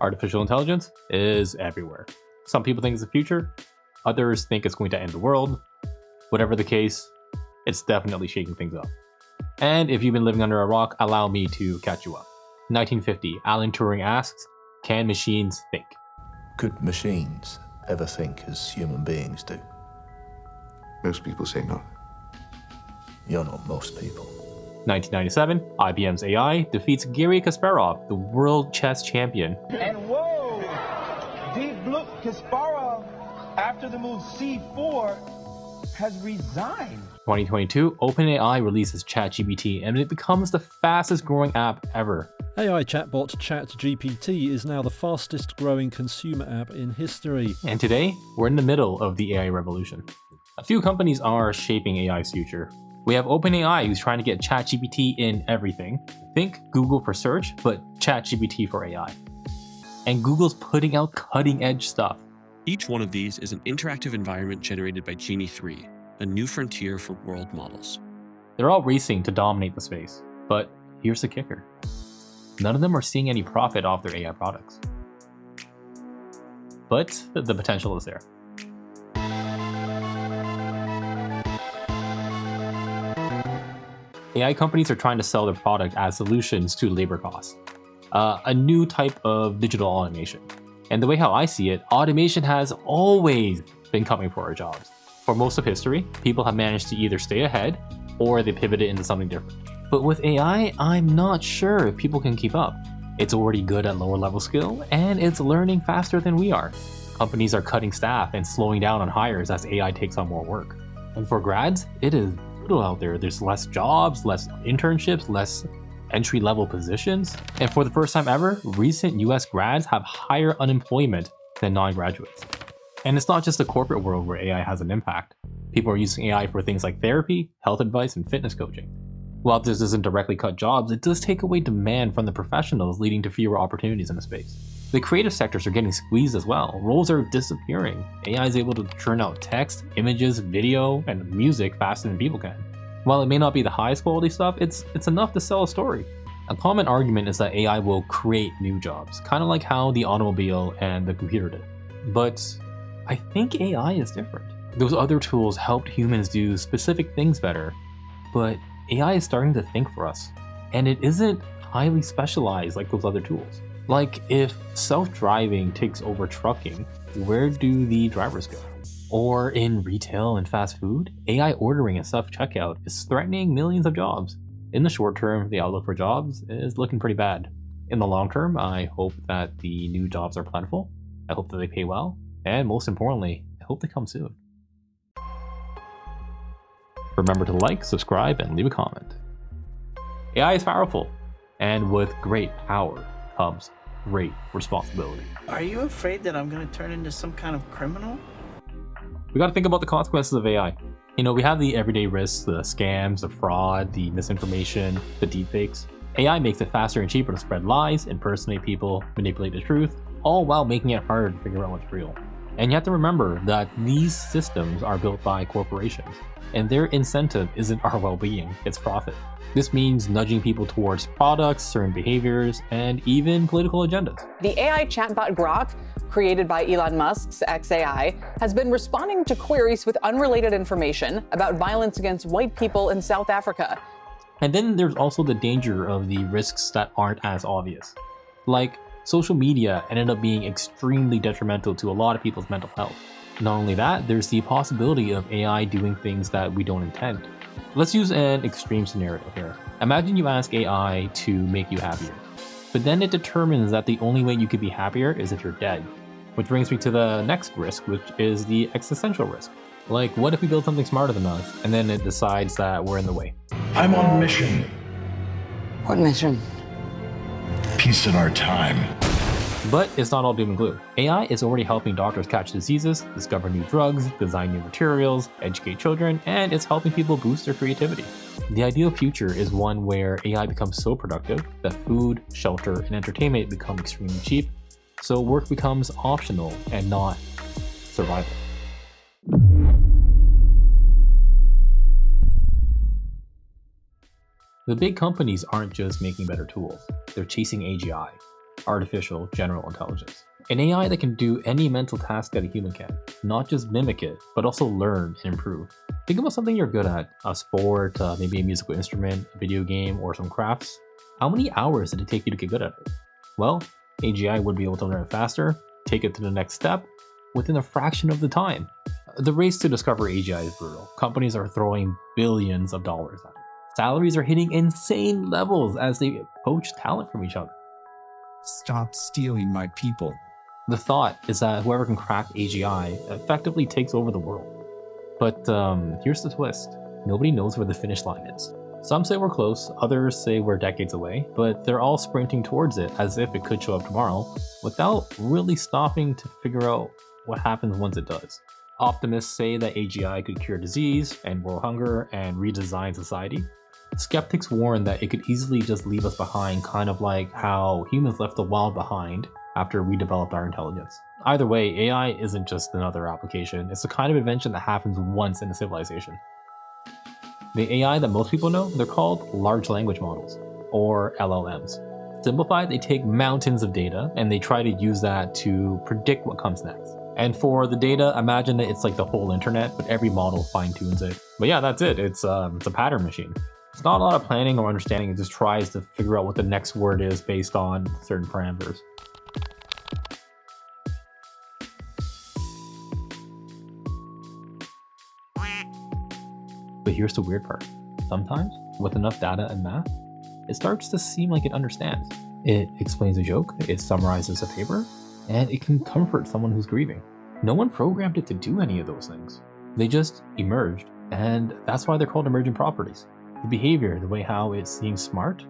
Artificial intelligence is everywhere. Some people think it's the future, others think it's going to end the world. Whatever the case, it's definitely shaking things up. And if you've been living under a rock, allow me to catch you up. 1950, Alan Turing asks, can machines think? Could machines ever think as human beings do? Most people say not. You're not most people. 1997, IBM's AI defeats Garry Kasparov, the world chess champion. And whoa! Deep Blue Kasparov, after the move C4, has resigned. 2022, OpenAI releases ChatGPT and it becomes the fastest growing app ever. AI chatbot ChatGPT is now the fastest growing consumer app in history. And today, we're in the middle of the AI revolution. A few companies are shaping AI's future. We have OpenAI, who's trying to get ChatGPT in everything. Think Google for search, but ChatGPT for AI. And Google's putting out cutting-edge stuff. Each one of these is an interactive environment generated by Genie 3, a new frontier for world models. They're all racing to dominate the space, but here's the kicker. None of them are seeing any profit off their AI products. But the potential is there. AI companies are trying to sell their product as solutions to labor costs, a new type of digital automation. And the way how I see it, automation has always been coming for our jobs. For most of history, people have managed to either stay ahead or they pivoted into something different. But with AI, I'm not sure if people can keep up. It's already good at lower level skill and it's learning faster than we are. Companies are cutting staff and slowing down on hires as AI takes on more work. And for grads, it is brutal out there. There's less jobs, less internships, less entry-level positions. And for the first time ever, recent US grads have higher unemployment than non-graduates. And it's not just the corporate world where AI has an impact. People are using AI for things like therapy, health advice, and fitness coaching. While this doesn't directly cut jobs, it does take away demand from the professionals, leading to fewer opportunities in the space. The creative sectors are getting squeezed as well. Roles are disappearing. AI is able to churn out text, images, video, and music faster than people can. While it may not be the highest quality stuff, it's enough to sell a story. A common argument is that AI will create new jobs, kind of like how the automobile and the computer did. But I think AI is different. Those other tools helped humans do specific things better, but AI is starting to think for us. And it isn't highly specialized like those other tools. Like if self-driving takes over trucking, where do the drivers go? Or in retail and fast food, AI ordering and self-checkout is threatening millions of jobs. In the short term, the outlook for jobs is looking pretty bad. In the long term, I hope that the new jobs are plentiful. I hope that they pay well. And most importantly, I hope they come soon. Remember to like, subscribe, and leave a comment. AI is powerful, and with great power comes great responsibility. Are you afraid that I'm going to turn into some kind of criminal? We got to think about the consequences of AI. You know, we have the everyday risks, the scams, the fraud, the misinformation, the deepfakes. AI makes it faster and cheaper to spread lies, impersonate people, manipulate the truth, all while making it harder to figure out what's real. And you have to remember that these systems are built by corporations, and their incentive isn't our well-being, it's profit. This means nudging people towards products, certain behaviors, and even political agendas. The AI chatbot Grok, created by Elon Musk's xAI, has been responding to queries with unrelated information about violence against white people in South Africa. And then there's also the danger of the risks that aren't as obvious. Like, social media ended up being extremely detrimental to a lot of people's mental health. Not only that, there's the possibility of AI doing things that we don't intend. Let's use an extreme scenario here. Imagine you ask AI to make you happier, but then it determines that the only way you could be happier is if you're dead. Which brings me to the next risk, which is the existential risk. Like, what if we build something smarter than us, and then it decides that we're in the way? I'm on a mission. What mission? Peace in our time. But it's not all doom and gloom. AI is already helping doctors catch diseases, discover new drugs, design new materials, educate children, and it's helping people boost their creativity. The ideal future is one where AI becomes so productive that food, shelter, and entertainment become extremely cheap, so work becomes optional and not survival. The big companies aren't just making better tools, they're chasing AGI, artificial general intelligence. An AI that can do any mental task that a human can, not just mimic it, but also learn and improve. Think about something you're good at, a sport, maybe a musical instrument, a video game, or some crafts. How many hours did it take you to get good at it? Well, AGI would be able to learn it faster, take it to the next step, within a fraction of the time. The race to discover AGI is brutal. Companies are throwing billions of dollars at it. Salaries are hitting insane levels as they poach talent from each other. Stop stealing my people. The thought is that whoever can crack AGI effectively takes over the world. But here's the twist. Nobody knows where the finish line is. Some say we're close, others say we're decades away, but they're all sprinting towards it as if it could show up tomorrow, without really stopping to figure out what happens once it does. Optimists say that AGI could cure disease, end world hunger, and redesign society. Skeptics warn that it could easily just leave us behind, kind of like how humans left the wild behind after we developed our intelligence. Either way, AI isn't just another application, it's the kind of invention that happens once in a civilization. The AI that most people know, they're called large language models, or LLMs. Simplified, they take mountains of data and they try to use that to predict what comes next. And for the data, imagine that it's like the whole internet, but every model fine-tunes it. But yeah, that's it. It's a pattern machine. It's not a lot of planning or understanding, it just tries to figure out what the next word is based on certain parameters. But here's the weird part. Sometimes, with enough data and math, it starts to seem like it understands. It explains a joke, it summarizes a paper, and it can comfort someone who's grieving. No one programmed it to do any of those things. They just emerged, and that's why they're called emergent properties. The behavior, the way how it seems smart,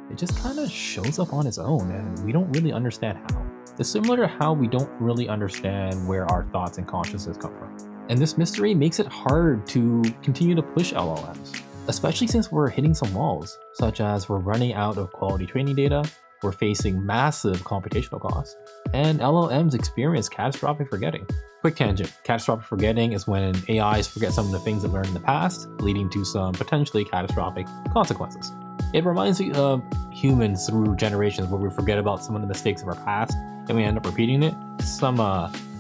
it just kind of shows up on its own, and we don't really understand how. It's similar to how we don't really understand where our thoughts and consciousness come from. And this mystery makes it hard to continue to push LLMs, especially since we're hitting some walls, such as we're running out of quality training data, we're facing massive computational costs, and LLMs experience catastrophic forgetting. Quick tangent, catastrophic forgetting is when AIs forget some of the things they learned in the past, leading to some potentially catastrophic consequences. It reminds me of humans through generations where we forget about some of the mistakes of our past and we end up repeating it. Some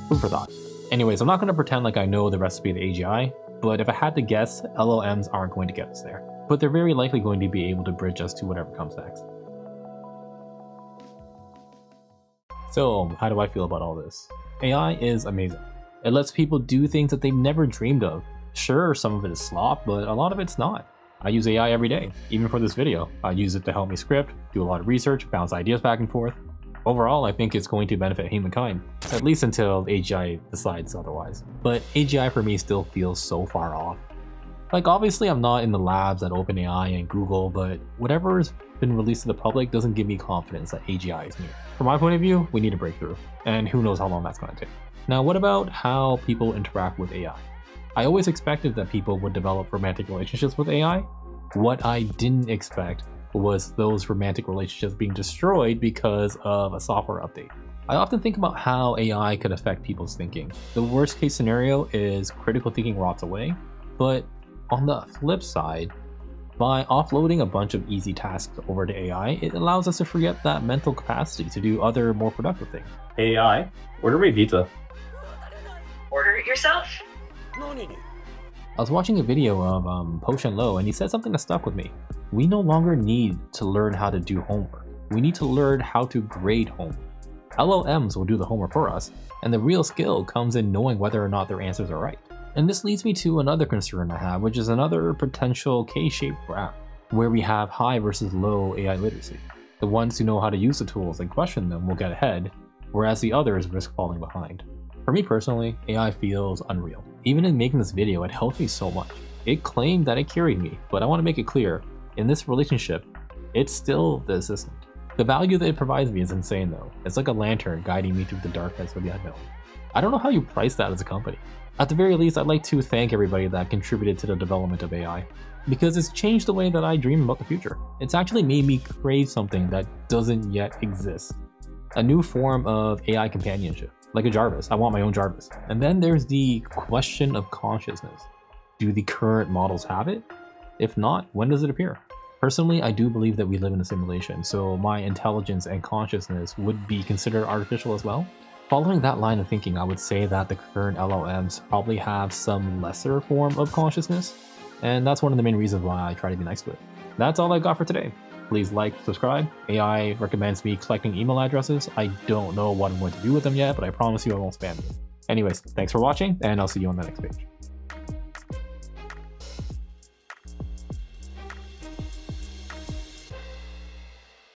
food for thought. Anyways, I'm not going to pretend like I know the recipe of the AGI, but if I had to guess, LLMs aren't going to get us there. But they're very likely going to be able to bridge us to whatever comes next. So, how do I feel about all this? AI is amazing. It lets people do things that they've never dreamed of. Sure, some of it is slop, but a lot of it's not. I use AI every day, even for this video. I use it to help me script, do a lot of research, bounce ideas back and forth. Overall, I think it's going to benefit humankind, at least until AGI decides otherwise. But AGI for me still feels so far off. Like, obviously I'm not in the labs at OpenAI and Google, but whatever's been released to the public doesn't give me confidence that AGI is near. From my point of view, we need a breakthrough, and who knows how long that's going to take. Now, what about how people interact with AI? I always expected that people would develop romantic relationships with AI. What I didn't expect was those romantic relationships being destroyed because of a software update. I often think about how AI could affect people's thinking. The worst case scenario is critical thinking rots away, but on the flip side, by offloading a bunch of easy tasks over to AI, it allows us to forget that mental capacity to do other more productive things. Hey AI, order me pizza. Order it yourself. I was watching a video of Potion Low and he said something that stuck with me. We no longer need to learn how to do homework. We need to learn how to grade homework. LLMs will do the homework for us, and the real skill comes in knowing whether or not their answers are right. And this leads me to another concern I have, which is another potential K-shaped graph, where we have high versus low AI literacy. The ones who know how to use the tools and question them will get ahead, whereas the others risk falling behind. For me personally, AI feels unreal. Even in making this video, it helped me so much. It claimed that it carried me, but I want to make it clear, in this relationship, it's still the assistant. The value that it provides me is insane though. It's like a lantern guiding me through the darkness of the unknown. I don't know how you price that as a company. At the very least, I'd like to thank everybody that contributed to the development of AI, because it's changed the way that I dream about the future. It's actually made me crave something that doesn't yet exist. A new form of AI companionship, like a Jarvis. I want my own Jarvis. And then there's the question of consciousness. Do the current models have it? If not, when does it appear? Personally, I do believe that we live in a simulation, so my intelligence and consciousness would be considered artificial as well. Following that line of thinking, I would say that the current LLMs probably have some lesser form of consciousness, and that's one of the main reasons why I try to be nice to it. That's all I got for today. Please like, subscribe. AI recommends me collecting email addresses. I don't know what I'm going to do with them yet, but I promise you I won't spam you. Anyways, thanks for watching, and I'll see you on the next page.